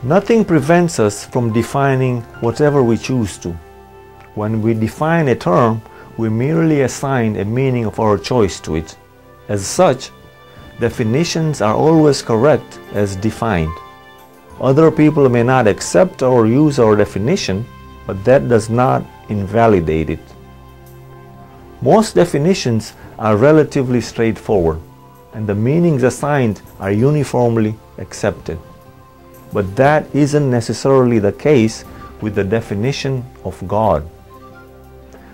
Nothing prevents us from defining whatever we choose to. When we define a term, we merely assign a meaning of our choice to it. As such, definitions are always correct as defined. Other people may not accept or use our definition, but that does not invalidate it. Most definitions are relatively straightforward, and the meanings assigned are uniformly accepted. But that isn't necessarily the case with the definition of God.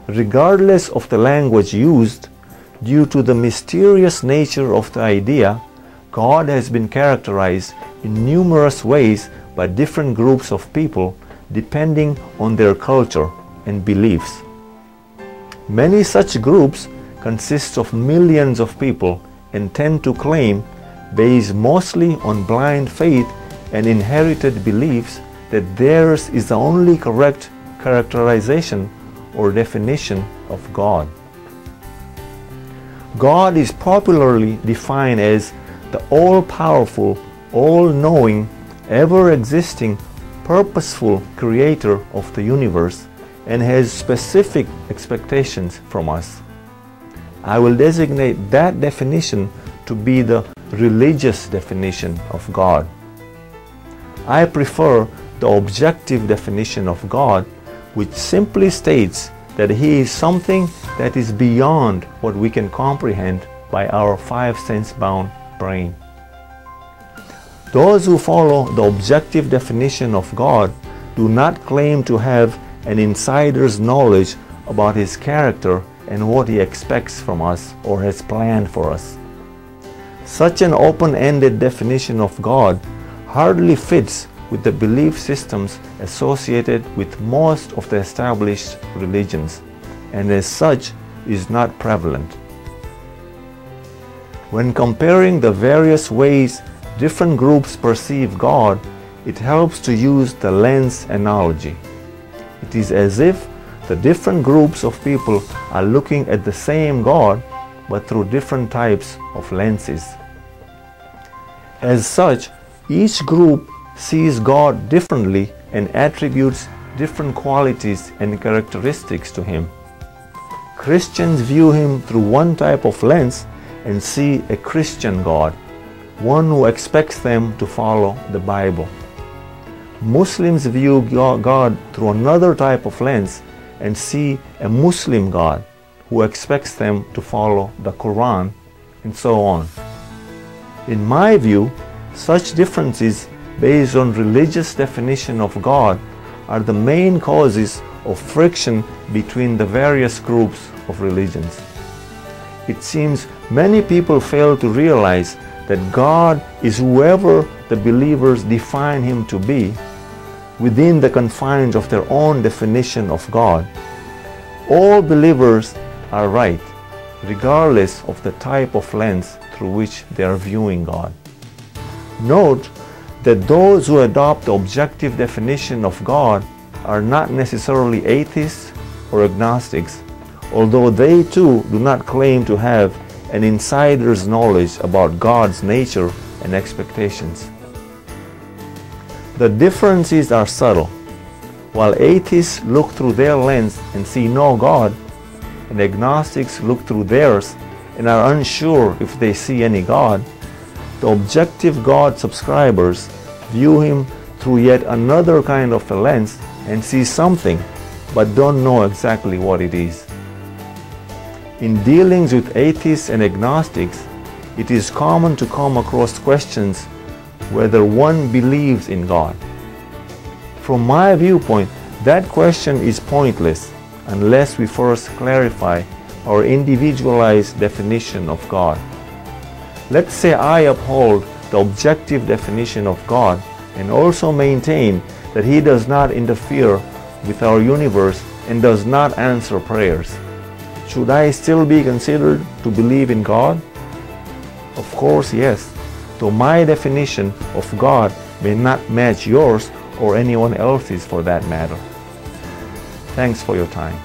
Regardless of the language used, due to the mysterious nature of the idea, God has been characterized in numerous ways by different groups of people depending on their culture and beliefs. Many such groups consist of millions of people and tend to claim, based mostly on blind faith and inherited beliefs, that theirs is the only correct characterization or definition of God. God is popularly defined as the all-powerful, all-knowing, ever-existing, purposeful creator of the universe and has specific expectations from us. I will designate that definition to be the religious definition of God. I prefer the objective definition of God, which simply states that He is something that is beyond what we can comprehend by our five-sense-bound brain. Those who follow the objective definition of God do not claim to have an insider's knowledge about His character and what He expects from us or has planned for us. Such an open-ended definition of God hardly fits with the belief systems associated with most of the established religions, and as such is not prevalent. When comparing the various ways different groups perceive God, it helps to use the lens analogy. It is as if the different groups of people are looking at the same God, but through different types of lenses. As such, each group sees God differently and attributes different qualities and characteristics to Him. Christians view Him through one type of lens and see a Christian God, one who expects them to follow the Bible. Muslims view God through another type of lens and see a Muslim God who expects them to follow the Quran, and so on. In my view, such differences based on religious definition of God are the main causes of friction between the various groups of religions. It seems many people fail to realize that God is whoever the believers define Him to be within the confines of their own definition of God. All believers are right, regardless of the type of lens through which they are viewing God. Note that those who adopt the objective definition of God are not necessarily atheists or agnostics, although they too do not claim to have an insider's knowledge about God's nature and expectations. The differences are subtle. While atheists look through their lens and see no God, and agnostics look through theirs and are unsure if they see any God, the objective God subscribers view Him through yet another kind of a lens and see something, but don't know exactly what it is. In dealings with atheists and agnostics, it is common to come across questions whether one believes in God. From my viewpoint, that question is pointless unless we first clarify our individualized definition of God. Let's say I uphold the objective definition of God and also maintain that He does not interfere with our universe and does not answer prayers. Should I still be considered to believe in God? Of course, yes, though my definition of God may not match yours or anyone else's for that matter. Thanks for your time.